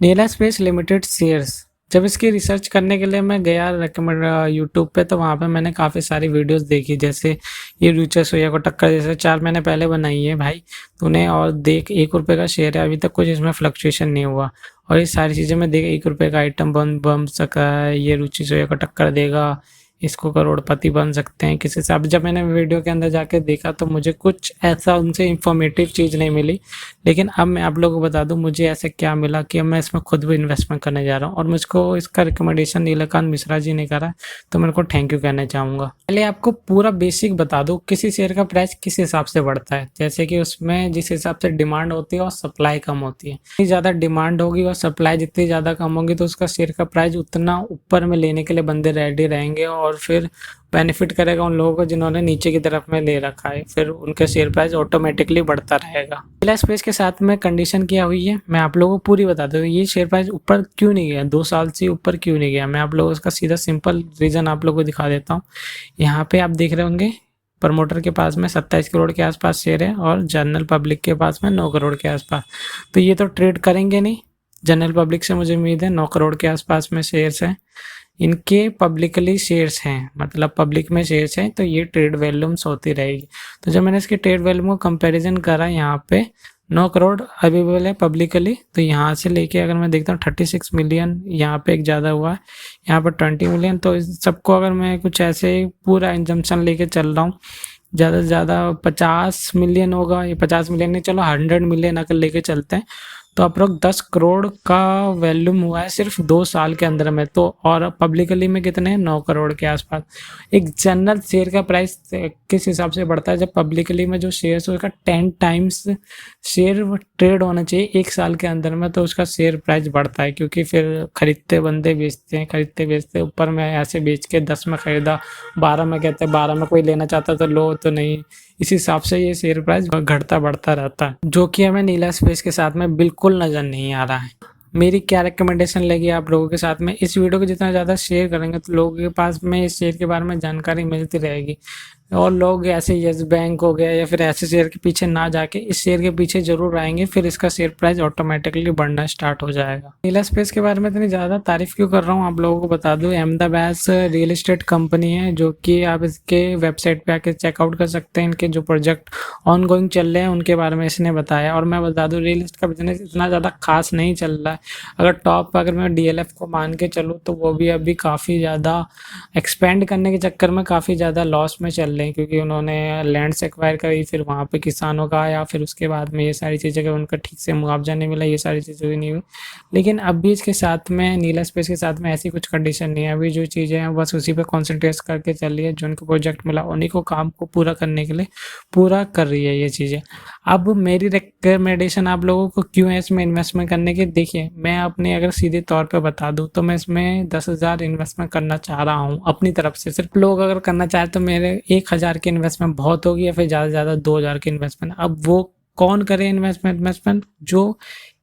नीला space limited shares. जब इसकी research करने के लिए मैं गया रेकमेंड यूट्यूब पे, तो वहाँ पे मैंने काफ़ी सारी वीडियोस देखी। जैसे ये रुचा सोया को टक्कर जैसे 4 महीने पहले बनाई है भाई तूने, और देख 1 रुपये का शेयर है, अभी तक कुछ इसमें फ्लक्चुएशन नहीं हुआ। और ये सारी चीज़ें मैं देख 1 रुपये का आइटम बन सका है, ये रुचि सोया को टक्कर देगा, इसको करोड़पति बन सकते हैं किसी से। अब जब मैंने वीडियो के अंदर जाके देखा तो मुझे कुछ ऐसा उनसे इंफॉर्मेटिव चीज़ नहीं मिली। लेकिन अब मैं आप लोगों को बता दूं मुझे ऐसे क्या मिला कि अब मैं इसमें खुद भी इन्वेस्टमेंट करने जा रहा हूं, और मुझको इसका रिकमेंडेशन नीलकांत मिश्रा जी ने करा, तो मेरे को थैंक यू कहना चाहूँगा। पहले आपको पूरा बेसिक बता दूं किसी शेयर का प्राइस किस हिसाब से बढ़ता है। जैसे कि उसमें जिस हिसाब से डिमांड होती है और सप्लाई कम होती है, जितनी ज़्यादा डिमांड होगी और सप्लाई जितनी ज़्यादा कम होगी तो उसका शेयर का प्राइस उतना ऊपर में लेने के लिए बंदे रेडी रहेंगे, और फिर बेनिफिट करेगा उन लोगों को जिन्होंने नीचे की तरफ में ले रखा है, फिर उनका शेयर प्राइस ऑटोमेटिकली बढ़ता रहेगा। नीला स्पेस के साथ में कंडीशन क्या हुई है मैं आप लोगों को पूरी बता दूं। ये शेयर प्राइस ऊपर क्यों नहीं गया, 2 साल से ऊपर क्यों नहीं गया, मैं आप लोगों को इसका सीधा सिंपल रीज़न आप लोगों को दिखा देता हूँ। यहाँ पे आप देख रहे होंगे प्रमोटर के पास में 27 करोड़ के आसपास शेयर है, और जनरल पब्लिक के पास में 9 करोड़ के आसपास। तो ये तो ट्रेड करेंगे नहीं। जनरल पब्लिक से मुझे उम्मीद है 9 करोड़ के आसपास में शेयर्स हैं, इनके पब्लिकली शेयर्स हैं, मतलब पब्लिक में शेयर्स हैं, तो ये ट्रेड वॉल्यूम्स होती रहेगी। तो जब मैंने इसके ट्रेड वॉल्यूम को कंपैरिजन करा, यहाँ पे 9 करोड़ अवेलेबल है पब्लिकली, तो यहाँ से लेके अगर मैं देखता हूँ 36 मिलियन, यहाँ पे एक ज़्यादा हुआ है, यहाँ पर 20 मिलियन। तो इस सबको अगर मैं कुछ ऐसे पूरा इंजम्पशन लेके चल रहा हूँ, ज़्यादा से ज़्यादा 50 मिलियन होगा, ये 50 मिलियन नहीं, चलो 100 मिलियन अगर लेके चलते हैं, तो अप्रोक्स 10 करोड़ का वैल्यूम हुआ है सिर्फ 2 साल के अंदर में। तो और पब्लिकली में कितने हैं, 9 करोड़ के आसपास। एक जनरल शेयर का प्राइस किस हिसाब से बढ़ता है, जब पब्लिकली में जो शेयर्स है उसका 10 टाइम्स शेयर ट्रेड होना चाहिए 1 साल के अंदर में, तो उसका शेयर प्राइस बढ़ता है, क्योंकि फिर खरीदते बंदे बेचते हैं, खरीदते बेचते ऊपर में ऐसे बेच के 10 में खरीदा, 12 में कहते हैं, 12 में कोई लेना चाहता तो लो, तो नहीं, इस हिसाब से ये शेयर प्राइस घटता बढ़ता रहता है, जो कि हमें नीला स्पेस के साथ में बिल्कुल नज़र नहीं आ रहा है। मेरी क्या रिकमेंडेशन लगी आप लोगों के साथ में, इस वीडियो को जितना ज़्यादा शेयर करेंगे तो लोगों के पास में इस शेयर के बारे में जानकारी मिलती रहेगी, और लोग ऐसे येस बैंक हो गया या फिर ऐसे शेयर के पीछे ना जाके इस शेयर के पीछे जरूर आएंगे, फिर इसका शेयर प्राइस ऑटोमेटिकली बढ़ना स्टार्ट हो जाएगा। नीला स्पेस के बारे में इतनी ज़्यादा तारीफ क्यों कर रहा हूँ आप लोगों को बता दूँ। अहमदाबाद रियल एस्टेट कंपनी है, जो कि आप इसके वेबसाइट पे आके चेकआउट कर सकते हैं। इनके जो प्रोजेक्ट ऑन गोइंग चल रहे हैं उनके बारे में इसने बताया। और मैं बता दूँ रियल एस्टेट का बिजनेस इतना ज़्यादा खास नहीं चल रहा है। अगर मैं DLF को मान के चलूँ तो वो भी अभी काफ़ी ज़्यादा एक्सपेंड करने के चक्कर में काफ़ी ज़्यादा लॉस में चल रहे हैं, क्योंकि उन्होंने लैंड्स एक्वायर करी, फिर वहाँ पे किसानों का आया, फिर उसके बाद में ये सारी चीज़ें कि उनका ठीक से मुआवजा नहीं मिला, ये सारी चीज़ें भी नहीं हुई। लेकिन अभी इसके साथ में नीला स्पेस के साथ में ऐसी कुछ कंडीशन नहीं है। अभी जो चीज़ें हैं बस उसी पे कॉन्सेंट्रेट करके चल रही है, जो उनको प्रोजेक्ट मिला उन्हीं को काम को पूरा करने के लिए पूरा कर रही है ये चीज़ें। अब मेरी रिकमेंडेशन आप लोगों को क्यों है इसमें इन्वेस्टमेंट करने की, देखिए मैं अपने अगर सीधे तौर पे बता दूं तो मैं इसमें 10,000 इन्वेस्टमेंट करना चाह रहा हूं अपनी तरफ से। सिर्फ लोग अगर करना चाहे तो मेरे 1,000 की इन्वेस्टमेंट बहुत होगी, या फिर ज़्यादा से ज़्यादा 2,000 की इन्वेस्टमेंट। अब वो कौन करे इन्वेस्टमेंट जो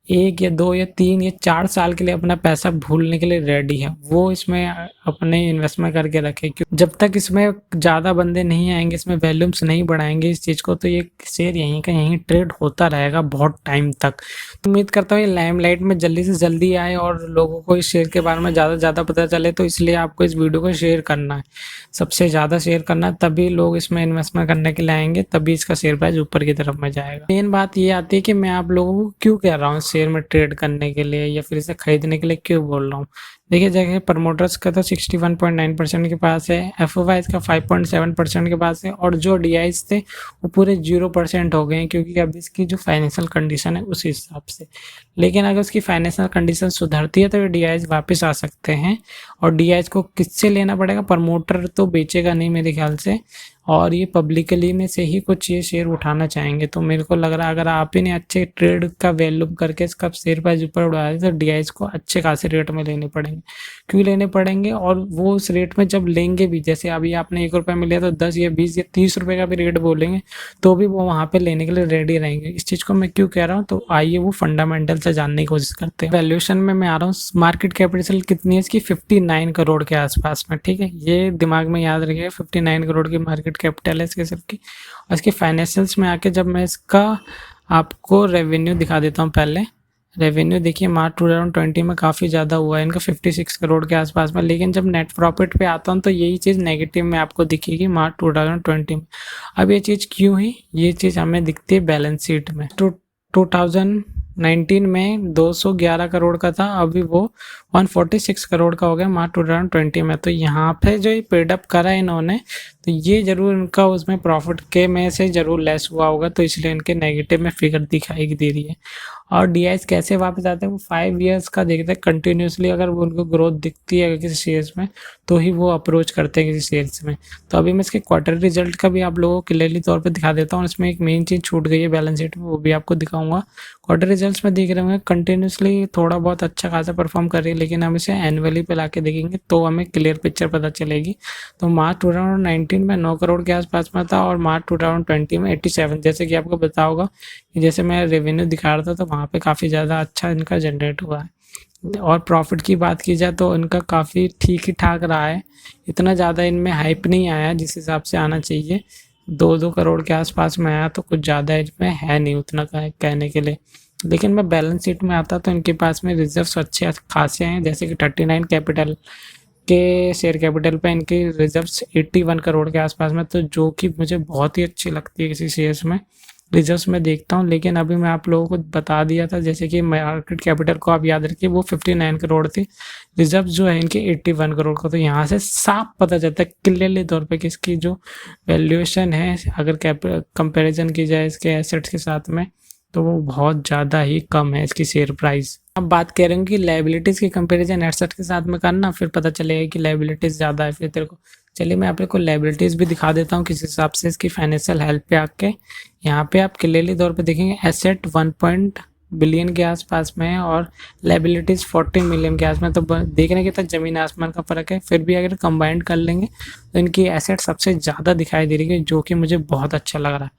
1 या 2 या 3 या 4 साल के लिए अपना पैसा भूलने के लिए रेडी है, वो इसमें अपने इन्वेस्टमेंट करके रखे। क्यों, जब तक इसमें ज़्यादा बंदे नहीं आएंगे, इसमें वैल्यूम्स नहीं बढ़ाएंगे इस चीज़ को, तो ये शेयर यहीं का यहीं ट्रेड होता रहेगा बहुत टाइम तक। तो उम्मीद करता हूँ ये लाइमलाइट में जल्दी से जल्दी आए और लोगों को इस शेयर के बारे में ज़्यादा से ज़्यादा पता चले। तो इसलिए आपको इस वीडियो को शेयर करना है, सबसे ज़्यादा शेयर करना है, तभी लोग इसमें इन्वेस्टमेंट करने के लिए आएंगे, तभी इसका शेयर प्राइस ऊपर की तरफ में जाएगा। मेन बात ये आती है कि मैं आप लोगों को क्यों कह रहा हूँ शेयर में ट्रेड करने के लिए या फिर इसे खरीदने के लिए क्यों बोल रहा हूँ। देखिए, जगह प्रमोटर्स का तो 61.9% के पास है, FOIs का 5.7% के पास है, और जो DIs थे वो पूरे 0% हो गए हैं, क्योंकि अब इसकी जो फाइनेंशियल कंडीशन है उस हिसाब से। लेकिन अगर उसकी फाइनेंशियल कंडीशन सुधरती है तो ये DIs वापस आ सकते हैं। और DIs को किससे लेना पड़ेगा, प्रमोटर तो बेचेगा नहीं मेरे ख्याल से, और ये पब्लिकली में से ही कुछ ये शेयर उठाना चाहेंगे। तो मेरे को लग रहा है अगर आप ही ने अच्छे ट्रेड का वैल्यू करके इसका शेयर प्राइस ऊपर उड़ाया तो DIs को अच्छे खासे रेट में लेने पड़ेंगे। क्यों लेने पड़ेंगे, और वो उस रेट में जब लेंगे भी, जैसे अभी आपने 1 रुपये में लिया तो 10 या 20 या 30 रुपये का भी रेट बोलेंगे तो भी वो वहाँ पे लेने के लिए रेडी रहेंगे। इस चीज़ को मैं क्यों कह रहा हूँ, तो आइए वो फंडामेंटल से जानने की कोशिश करते हैं। वैल्यूएशन में मैं आ रहा हूँ, मार्केट कैपिटल कितनी है इसकी, 59 करोड़ के आसपास में। ठीक है, ये दिमाग में याद रखिएगा, 59 करोड़ की मार्केट कैपिटल है इसके सिर्फ की। और इसके फाइनेंशियल्स में आके जब मैं इसका आपको रेवेन्यू दिखा देता हूँ पहले, रेवेन्यू देखिए मार्च 2020 में काफ़ी ज़्यादा हुआ है इनका 56 करोड़ के आसपास में, लेकिन जब नेट प्रॉफिट पे आता हूँ तो यही चीज़ नेगेटिव में आपको दिखेगी मार्च 2020 में। अब ये चीज़ क्यों है, ये चीज़ हमें दिखती है बैलेंस शीट में। 2019 में 211 करोड़ का था, अभी वो 146 करोड़ का हो गया मार्च 2020 में। तो यहाँ पे जो ये पेडअप करा है इन्होंने, तो ये जरूर इनका उसमें प्रॉफिट के में से जरूर लेस हुआ होगा, तो इसलिए इनके नेगेटिव में फिगर दिखाई दे रही है। और डीआईस कैसे वापस आते हैं, वो 5 ईयर्स का देखते हैं कंटिन्यूसली, अगर उनको ग्रोथ दिखती है किसी शेयर्स में तो ही वो अप्रोच करते हैं किसी शेयर्स में। तो अभी मैं इसके क्वार्टर रिजल्ट का भी आप लोगों को क्लियरली तौर पे दिखा देता हूँ। इसमें एक मेन चीज़ छूट गई है बैलेंस शीट में, वो भी आपको दिखाऊंगा। क्वार्टर रिजल्ट्स में देख रहे होंगे कंटिन्यूसली थोड़ा बहुत अच्छा खासा परफॉर्म कर रही है, लेकिन हम इसे एनुअली पे लाके देखेंगे तो हमें क्लियर पिक्चर पता चलेगी। तो मार्च 2019 में 9 करोड़ के आसपास में था और मार्च 2020 में 87, जैसे कि आपको पता होगा कि जैसे मैं रेवेन्यू दिखा रहा था तो वहाँ पे काफ़ी ज़्यादा अच्छा इनका जनरेट हुआ है। और प्रॉफिट की बात की जाए तो इनका काफ़ी ठीक ही ठाक रहा है, इतना ज़्यादा इनमें हाइप नहीं आया जिस हिसाब से आना चाहिए। 2-2 करोड़ के आसपास में आया, तो कुछ ज़्यादा इसमें है नहीं उतना कहने के लिए। लेकिन मैं बैलेंस शीट में आता तो इनके पास में रिजर्व्स अच्छे खासे हैं, जैसे कि 39 कैपिटल के शेयर कैपिटल पे इनकी रिजर्व्स 81 करोड़ के आसपास में, तो जो कि मुझे बहुत ही अच्छी लगती है किसी शेयर्स में रिजर्व्स में देखता हूँ। लेकिन अभी मैं आप लोगों को बता दिया था, जैसे कि मार्केट कैपिटल को आप याद रखिए वो 59 करोड़ थी, रिजर्व जो है इनके 81 करोड़ का। तो यहाँ से साफ पता चलता है क्लियरली तौर पे कि इसकी जो वैल्यूएशन है, अगर कंपैरिजन की जाए इसके एसेट्स के साथ में, तो वो बहुत ज़्यादा ही कम है इसकी शेयर प्राइस। अब बात कह रहे हैं कि लाइबिलिटीज़ की कंपैरिजन एसेट के साथ में करना, फिर पता चलेगा कि लाइबिलिटीज़ ज़्यादा है फिर तेरे को। चलिए मैं आप लोग को लाइबिलिटीज़ भी दिखा देता हूँ किस हिसाब से इसकी फाइनेंशियल हेल्थ पे आके। यहाँ पे आप क्लियरली तौर पे देखेंगे एसेट 1 बिलियन के आसपास में है और लाइबिलिटीज़ 14 मिलियन के आसपास। तो देखने के तक ज़मीन आसमान का फ़र्क है, फिर भी अगर कंबाइंड कर लेंगे तो इनकी एसेट सबसे ज़्यादा दिखाई दे रही है, जो कि मुझे बहुत अच्छा लग रहा है।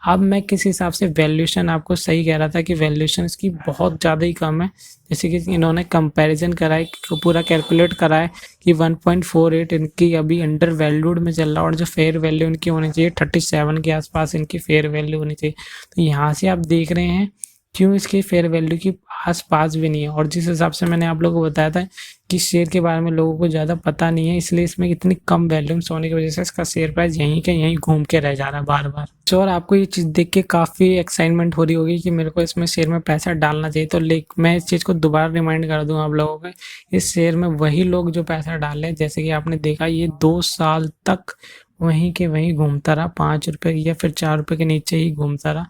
अब मैं किस हिसाब से वैल्यूएशन आपको सही कह रहा था कि वैल्यूएशन इसकी बहुत ज़्यादा ही कम है, जैसे कि इन्होंने कंपैरिजन कराए, पूरा कैलकुलेट कराए कि 1.48 इनकी अभी अंडर वैल्यूड में चल रहा है, और जो फेयर वैल्यू इनकी होनी चाहिए 37 के आसपास इनकी फेयर वैल्यू होनी चाहिए। तो यहाँ से आप देख रहे हैं क्यों इसकी फेयर वैल्यू की आस पास भी नहीं है। और जिस हिसाब से मैंने आप लोगों को बताया था कि शेयर के बारे में लोगों को ज़्यादा पता नहीं है, इसलिए इसमें इतनी कम वैल्यूम्स होने की वजह से इसका शेयर प्राइस यहीं के यहीं घूम के रह जा रहा है बार बार। तो और आपको ये चीज़ देख के काफ़ी एक्साइटमेंट हो रही होगी कि मेरे को इसमें शेयर में पैसा डालना चाहिए, तो मैं इस चीज़ को दोबारा रिमाइंड कर दूँ आप लोगों को, इस शेयर में वही लोग जो पैसा डाले, जैसे कि आपने देखा ये 2 साल तक वहीं के वहीं घूमता रहा, 5 रुपये या फिर 4 रुपये के नीचे ही घूमता रहा।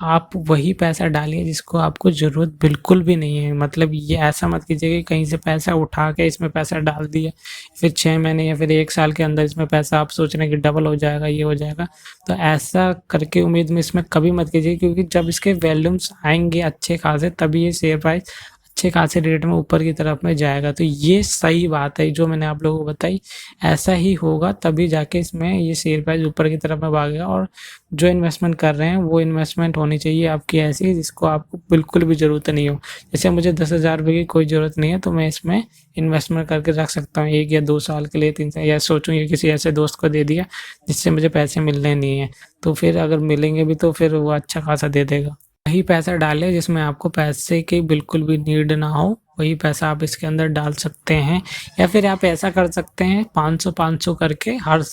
आप वही पैसा डालिए जिसको आपको ज़रूरत बिल्कुल भी नहीं है। मतलब ये ऐसा मत कीजिए कि कहीं से पैसा उठा के इसमें पैसा डाल दिया, फिर 6 महीने या फिर 1 साल के अंदर इसमें पैसा आप सोच रहे हैं कि डबल हो जाएगा, ये हो जाएगा। तो ऐसा करके उम्मीद में इसमें कभी मत कीजिए, क्योंकि जब इसके वॉल्यूम्स आएंगे अच्छे खासे तभी ये शेयर प्राइस अच्छे खासे रेट में ऊपर की तरफ में जाएगा। तो ये सही बात है जो मैंने आप लोगों को बताई, ऐसा ही होगा तभी जाके इसमें ये शेयर प्राइस ऊपर की तरफ में भागेगा। और जो इन्वेस्टमेंट कर रहे हैं वो इन्वेस्टमेंट होनी चाहिए आपकी ऐसी जिसको आपको बिल्कुल भी ज़रूरत नहीं हो। जैसे मुझे 10,000 रुपये की कोई ज़रूरत नहीं है, तो मैं इसमें इन्वेस्टमेंट करके रख सकता हूँ 1 या 2 साल के लिए, 3 साल, या सोचूँ ये किसी ऐसे दोस्त को दे दिया जिससे मुझे पैसे मिलने नहीं है, तो फिर अगर मिलेंगे भी तो फिर वो अच्छा खासा दे देगा। वही पैसा डालें जिसमें आपको पैसे की बिल्कुल भी नीड ना हो, वही पैसा आप इसके अंदर डाल सकते हैं। या फिर आप ऐसा कर सकते हैं 500-500 करके हर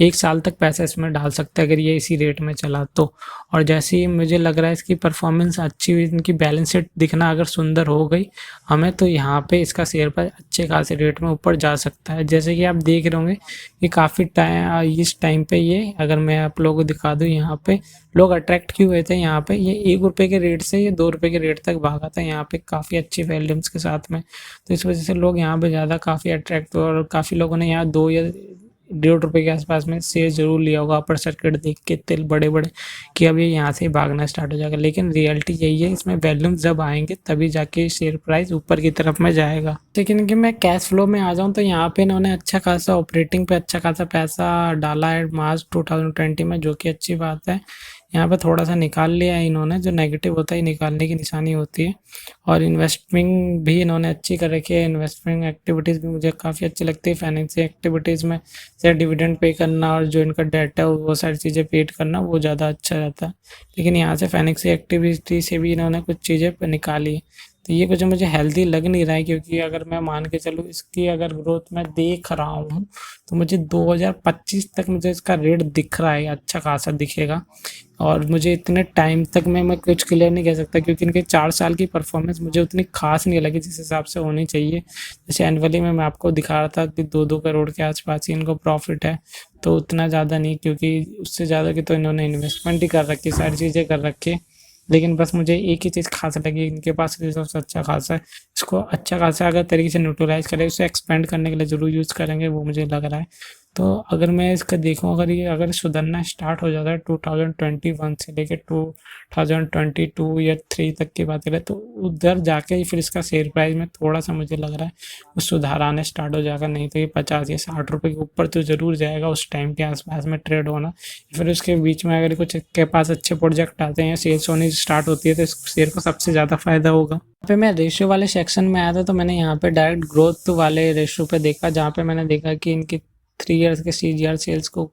1 साल तक पैसा इसमें डाल सकते हैं, अगर ये इसी रेट में चला तो। और जैसे ही मुझे लग रहा है इसकी परफॉर्मेंस अच्छी हुई, इनकी बैलेंस शीट दिखना अगर सुंदर हो गई हमें, तो यहाँ पे इसका शेयर प्राइस अच्छे खासे रेट में ऊपर जा सकता है। जैसे कि आप देख रहे होंगे कि काफ़ी इस टाइम पे ये, अगर मैं आप लोगों को दिखा दूँ, यहाँ पे लोग अट्रैक्ट क्यों हुए थे, यहाँ पे ये 1 रुपये के रेट से ये 2 रुपये के रेट तक भागा था, यहाँ पे काफ़ी अच्छी वैल्यूम्स के साथ में। तो इस वजह से लोग यहाँ पे ज़्यादा काफ़ी अट्रैक्ट हुए, और काफ़ी लोगों ने यहाँ 2 या 1.5 रुपये के आसपास में शेयर जरूर लिया होगा अपर सर्किट देख के तिल बड़े बड़े कि अब ये यहाँ से भागना स्टार्ट हो जाएगा। लेकिन रियलिटी यही है, इसमें वैल्यूम जब आएंगे तभी जाके शेयर प्राइस ऊपर की तरफ में जाएगा। लेकिन कि मैं कैश फ्लो में आ जाऊँ तो यहाँ पे इन्होंने अच्छा खासा ऑपरेटिंग पे अच्छा खासा पैसा डाला है मार्च 2020 में, जो कि अच्छी बात है। यहाँ पे थोड़ा सा निकाल लिया है इन्होंने, जो नेगेटिव होता है निकालने की निशानी होती है। और इन्वेस्टमेंट भी इन्होंने अच्छी कर रखी है, इन्वेस्टमेंट एक्टिविटीज़ भी मुझे काफ़ी अच्छी लगती है। फाइनेंशियल एक्टिविटीज़ में जैसे डिविडेंड पे करना और जो इनका डेट है वो सारी चीज़ें पेड करना, वो ज़्यादा अच्छा रहता है। लेकिन यहाँ से फाइनेंशियल एक्टिविटी से भी इन्होंने कुछ चीज़ें निकाली है। तो ये कुछ मुझे हेल्दी लग नहीं रहा है, क्योंकि अगर मैं मान के चलूँ इसकी अगर ग्रोथ मैं देख रहा हूँ तो मुझे 2025 तक मुझे इसका रेट दिख रहा है, अच्छा खासा दिखेगा। और मुझे इतने टाइम तक मैं कुछ क्लियर नहीं कह सकता, क्योंकि इनके 4 साल की परफॉर्मेंस मुझे उतनी खास नहीं लगी जिस हिसाब से होनी चाहिए। जैसे एनुअली में मैं आपको दिखा रहा था कि 2-2 करोड़ के आसपास ही इनको प्रॉफिट है, तो उतना ज़्यादा नहीं, क्योंकि उससे ज़्यादा की तो इन्होंने इन्वेस्टमेंट ही कर रखी, सारी चीज़ें कर रखी है। लेकिन बस मुझे एक ही चीज़ खास लगी, इनके पास रिसोर्स अच्छा खासा है। इसको अच्छा खासा अगर तरीके से न्यूट्रलाइज़ करें, उसे एक्सपेंड करने के लिए ज़रूर यूज़ करेंगे, वो मुझे लग रहा है। तो अगर मैं इसका देखूँ, अगर सुधरना स्टार्ट हो जाता है 2021 से लेके 2022 या 3 तक की बात करें, तो उधर जाके ही फिर इसका शेयर प्राइस में थोड़ा-सा मुझे लग रहा है वो सुधार आने स्टार्ट हो जाएगा। नहीं तो ये 50 या 60 रुपए के ऊपर तो ज़रूर जाएगा उस टाइम के आस-पास में ट्रेड होना। फिर उसके बीच में अगर कुछ के पास अच्छे प्रोजेक्ट आते हैं या सेल्स होनी स्टार्ट होती है, तो इस शेयर को सबसे ज़्यादा फ़ायदा होगा। यहाँ पे मैं रेशियो वाले सेक्शन में आया था, तो मैंने यहाँ पे डायरेक्ट ग्रोथ वाले रेशियो पे देखा, जहाँ पे मैंने देखा कि इनकी 3 ईयर्स के सीजीआर सेल्स को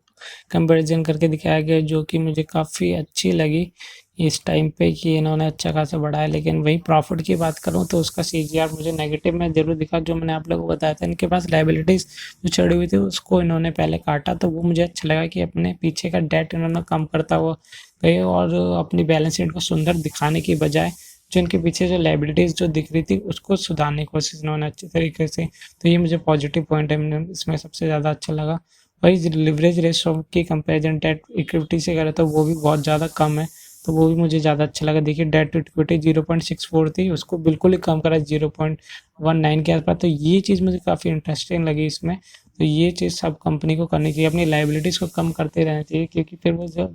कंपैरिजन करके दिखाया गया, जो कि मुझे काफ़ी अच्छी लगी इस टाइम पे कि इन्होंने अच्छा खासा बढ़ाया। लेकिन वही प्रॉफिट की बात करूँ तो उसका सीजीआर मुझे नेगेटिव में ज़रूर दिखा, जो मैंने आप लोगों को बताया था। इनके पास लायबिलिटीज़ जो चढ़ी हुई थी उसको इन्होंने पहले काटा, तो वो मुझे अच्छा लगा कि अपने पीछे का डेट इन्होंने कम करता हुआ गए, और अपनी बैलेंस शीट को सुंदर दिखाने की बजाय जो इनके पीछे जो लायबिलिटीज़ जो दिख रही थी उसको सुधारने की कोशिश इन्होंने अच्छे तरीके से। तो ये मुझे पॉजिटिव पॉइंट है इसमें सबसे ज़्यादा अच्छा लगा। वही लिवरेज रेशो की कंपैरिजन डेट इक्विटी से करें तो वो भी बहुत ज़्यादा कम है, तो वो भी मुझे ज़्यादा अच्छा लगा। देखिए डेट टू इक्विटी 0.64 थी, उसको बिल्कुल ही कम करा 0.19 के आसपास। तो ये चीज़ मुझे काफ़ी इंटरेस्टिंग लगी इसमें। तो ये चीज़ सब कंपनी को करनी चाहिए, अपनी लायबिलिटीज़ को कम करते रहना चाहिए, क्योंकि फिर वो जो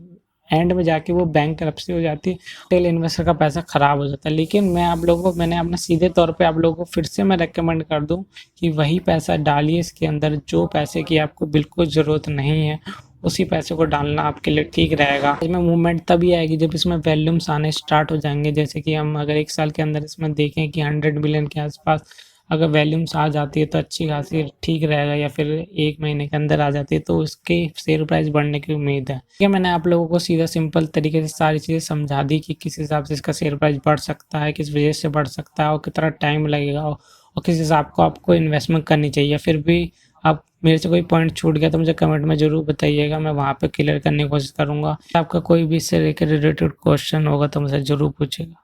एंड में जाके वो बैंकरप्सी हो जाती है, रिटेल इन्वेस्टर का पैसा खराब हो जाता है। लेकिन मैंने अपना सीधे तौर पे आप लोगों को फिर से मैं रेकमेंड कर दूं कि वही पैसा डालिए इसके अंदर, जो पैसे की आपको बिल्कुल ज़रूरत नहीं है उसी पैसे को डालना आपके लिए ठीक रहेगा। इसमें मूवमेंट तभी आएगी जब इसमें वॉल्यूम्स आने स्टार्ट हो जाएंगे। जैसे कि हम अगर 1 साल के अंदर इसमें देखें कि 100 मिलियन के आसपास अगर वॉल्यूम्स आ जाती है तो अच्छी खासी ठीक रहेगा, या फिर 1 महीने के अंदर आ जाती है तो उसके शेयर प्राइस बढ़ने की उम्मीद है। ठीक है, मैंने आप लोगों को सीधा सिंपल तरीके से सारी चीज़ें समझा दी कि किस हिसाब से इसका शेयर प्राइस बढ़ सकता है, किस वजह से बढ़ सकता है और कितना टाइम लगेगा, और किस हिसाब को आपको इन्वेस्टमेंट करनी चाहिए। फिर भी आप मेरे से कोई पॉइंट छूट गया तो मुझे कमेंट में ज़रूर बताइएगा, मैं वहाँ पे क्लियर करने की कोशिश करूँगा। आपका कोई भी इससे रिलेटेड क्वेश्चन होगा तो मुझसे ज़रूर पूछिएगा।